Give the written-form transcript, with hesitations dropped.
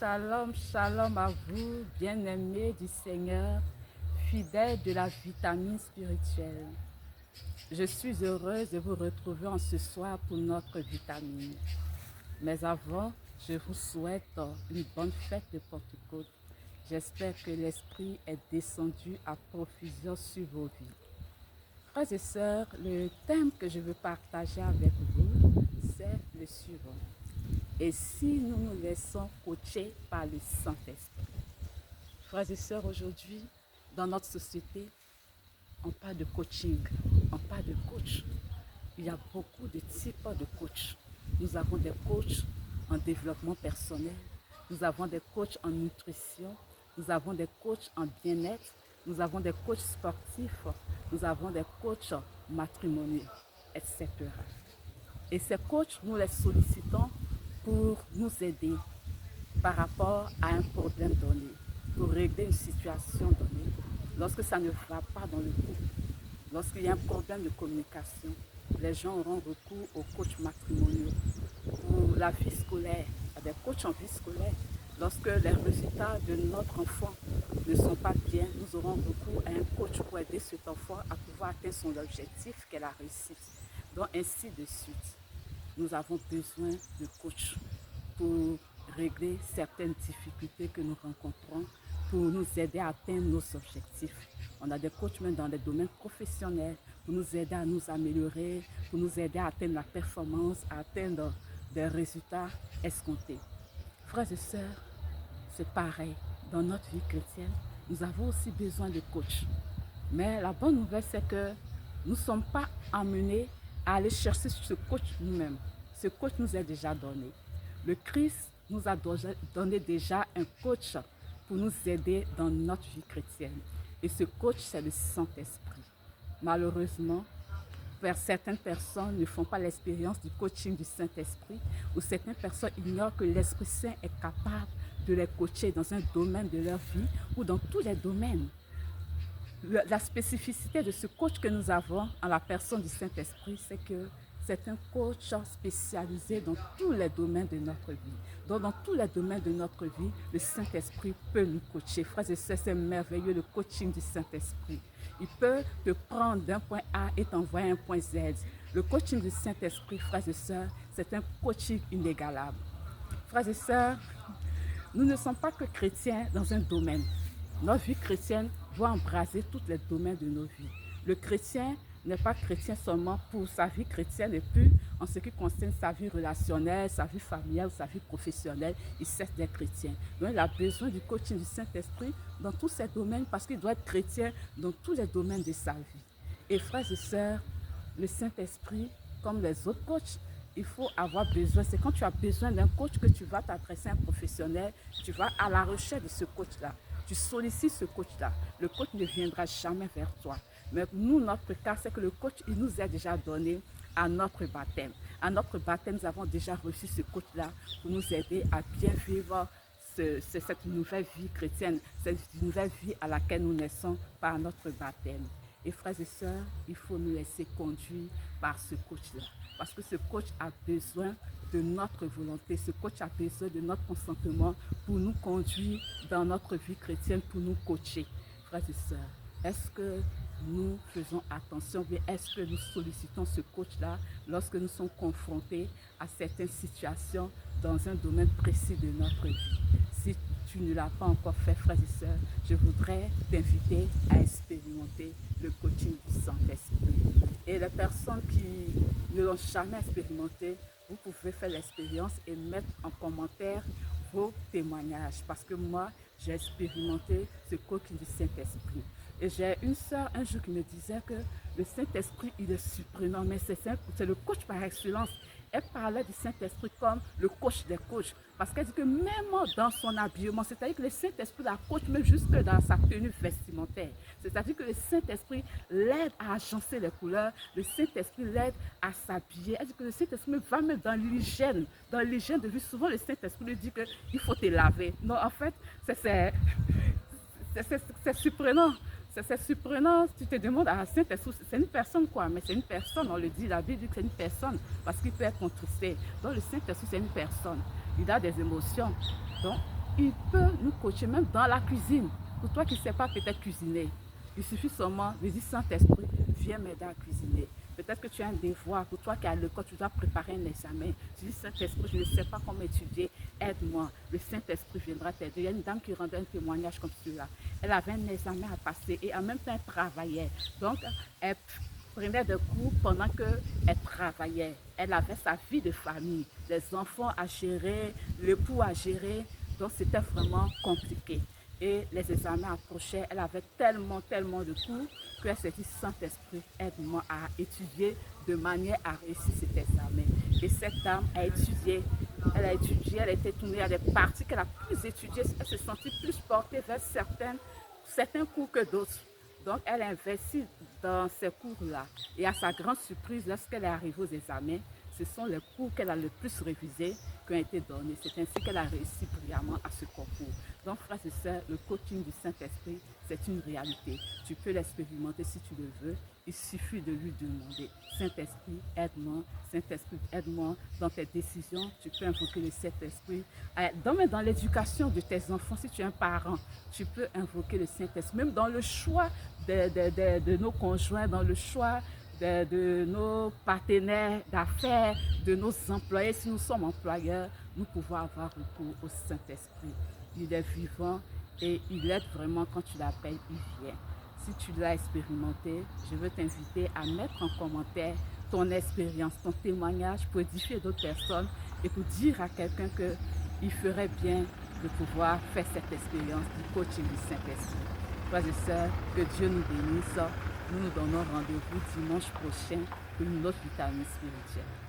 Shalom, shalom à vous, bien-aimés du Seigneur, fidèles de la vitamine spirituelle. Je suis heureuse de vous retrouver en ce soir pour notre vitamine. Mais avant, je vous souhaite une bonne fête de Pentecôte. J'espère que l'Esprit est descendu à profusion sur vos vies. Frères et sœurs, le thème que je veux partager avec vous, c'est le suivant. Et si nous nous laissons coacher par le Saint-Esprit? Frères et sœurs, aujourd'hui, dans notre société, on parle de coaching, on parle de coach. Il y a beaucoup de types de coachs. Nous avons des coachs en développement personnel, nous avons des coachs en nutrition, nous avons des coachs en bien-être, nous avons des coachs sportifs, nous avons des coachs matrimoniaux, etc. Et ces coachs, nous les sollicitons pour nous aider par rapport à un problème donné, pour régler une situation donnée, lorsque ça ne va pas dans le couple, lorsqu'il y a un problème de communication, les gens auront recours aux coachs matrimoniaux. Pour la vie scolaire, à des coachs en vie scolaire, lorsque les résultats de notre enfant ne sont pas bien, nous aurons recours à un coach pour aider cet enfant à pouvoir atteindre son objectif, qu'est la réussite. Donc ainsi de suite. Nous avons besoin de coachs pour régler certaines difficultés que nous rencontrons, pour nous aider à atteindre nos objectifs. On a des coachs même dans les domaines professionnels pour nous aider à nous améliorer, pour nous aider à atteindre la performance, à atteindre des résultats escomptés. Frères et sœurs, c'est pareil. Dans notre vie chrétienne, nous avons aussi besoin de coachs. Mais la bonne nouvelle, c'est que nous ne sommes pas amenés à aller chercher ce coach nous-mêmes. Ce coach nous est déjà donné. Le Christ nous a donné déjà un coach pour nous aider dans notre vie chrétienne. Et ce coach, c'est le Saint-Esprit. Malheureusement, certaines personnes ne font pas l'expérience du coaching du Saint-Esprit, ou certaines personnes ignorent que l'Esprit Saint est capable de les coacher dans un domaine de leur vie ou dans tous les domaines. La spécificité de ce coach que nous avons en la personne du Saint-Esprit, c'est que c'est un coach spécialisé dans tous les domaines de notre vie. Donc, dans tous les domaines de notre vie, le Saint-Esprit peut nous coacher. Frères et sœurs, c'est merveilleux le coaching du Saint-Esprit. Il peut te prendre d'un point A et t'envoyer à un point Z. Le coaching du Saint-Esprit, frères et sœurs, c'est un coaching inégalable. Frères et sœurs, nous ne sommes pas que chrétiens dans un domaine. Notre vie chrétienne doit embraser tous les domaines de nos vies. Le chrétien n'est pas chrétien seulement pour sa vie chrétienne et puis en ce qui concerne sa vie relationnelle, sa vie familiale, sa vie professionnelle, il cesse d'être chrétien. Donc il a besoin du coaching du Saint-Esprit dans tous ces domaines parce qu'il doit être chrétien dans tous les domaines de sa vie. Et frères et sœurs, le Saint-Esprit, comme les autres coachs, il faut avoir besoin, c'est quand tu as besoin d'un coach que tu vas t'adresser à un professionnel, tu vas à la recherche de ce coach-là. Tu sollicites ce coach-là. Le coach ne viendra jamais vers toi. Mais nous, notre cas, c'est que le coach, il nous est déjà donné à notre baptême. À notre baptême, nous avons déjà reçu ce coach-là pour nous aider à bien vivre cette nouvelle vie chrétienne, cette nouvelle vie à laquelle nous naissons par notre baptême. Et frères et sœurs, il faut nous laisser conduire par ce coach-là. Parce que ce coach a besoin de notre volonté, ce coach a besoin de notre consentement pour nous conduire dans notre vie chrétienne, pour nous coacher. Frères et sœurs, est-ce que nous faisons attention, mais est-ce que nous sollicitons ce coach-là lorsque nous sommes confrontés à certaines situations dans un domaine précis de notre vie? Si tu ne l'as pas encore fait, frères et sœurs, je voudrais t'inviter à expérimenter le coaching du Saint-Esprit. Et les personnes qui ne l'ont jamais expérimenté, vous pouvez faire l'expérience et mettre en commentaire vos témoignages. Parce que moi, j'ai expérimenté ce coaching du Saint-Esprit. Et j'ai une sœur un jour qui me disait que le Saint-Esprit, il est surprenant, mais c'est le coach par excellence. Elle parlait du Saint-Esprit comme le coach des coachs. Parce qu'elle dit que même dans son habillement, c'est-à-dire que le Saint-Esprit la coach même jusque dans sa tenue vestimentaire. C'est-à-dire que le Saint-Esprit l'aide à agencer les couleurs, le Saint-Esprit l'aide à s'habiller. Elle dit que le Saint-Esprit va même dans l'hygiène de vie. Souvent, le Saint-Esprit lui dit qu'il faut te laver. Non, en fait, c'est surprenant. C'est surprenant, tu te demandes, ah, Saint-Esprit, c'est une personne quoi, mais c'est une personne, on le dit, la Bible dit que c'est une personne, parce qu'il peut être contristé. Donc le Saint-Esprit, c'est une personne, il a des émotions. Donc il peut nous coacher même dans la cuisine. Pour toi qui ne sais pas peut-être cuisiner, il suffit seulement de dire Saint-Esprit, viens m'aider à cuisiner. Peut-être que tu as un devoir, pour toi qui es à l'école, tu dois préparer un examen. Tu dis Saint-Esprit, je ne sais pas comment étudier, aide-moi. Le Saint-Esprit viendra t'aider. Il y a une dame qui rendait un témoignage comme celui-là. Elle avait un examen à passer et en même temps elle travaillait. Donc elle prenait des cours pendant qu'elle travaillait. Elle avait sa vie de famille, les enfants à gérer, l'époux à gérer. Donc c'était vraiment compliqué. Et les examens approchaient, elle avait tellement de cours qu'elle s'est dit Saint-Esprit, aide-moi à étudier de manière à réussir cet examen. Et cette dame a étudié, elle a été tournée à des parties qu'elle a plus étudiées, elle se sentit plus portée vers certains cours que d'autres. Donc elle a investi dans ces cours-là. Et à sa grande surprise, lorsqu'elle est arrivée aux examens, ce sont les cours qu'elle a le plus révisés qui ont été donnés. C'est ainsi qu'elle a réussi brillamment à ce concours. Donc, frères et sœurs, le coaching du Saint-Esprit, c'est une réalité. Tu peux l'expérimenter si tu le veux. Il suffit de lui demander, Saint-Esprit, aide-moi. Saint-Esprit, aide-moi dans tes décisions. Tu peux invoquer le Saint-Esprit. Dans l'éducation de tes enfants, si tu es un parent, tu peux invoquer le Saint-Esprit. Même dans le choix de nos conjoints, dans le choix de nos partenaires d'affaires, de nos employés. Si nous sommes employeurs, nous pouvons avoir recours au Saint-Esprit. Il est vivant et il aide vraiment quand tu l'appelles, il vient. Si tu l'as expérimenté, je veux t'inviter à mettre en commentaire ton expérience, ton témoignage pour édifier d'autres personnes et pour dire à quelqu'un qu'il ferait bien de pouvoir faire cette expérience du coaching du Saint-Esprit. Frères et sœurs, que Dieu nous bénisse. Nous nous donnons rendez-vous dimanche prochain pour une autre vitamine spirituelle.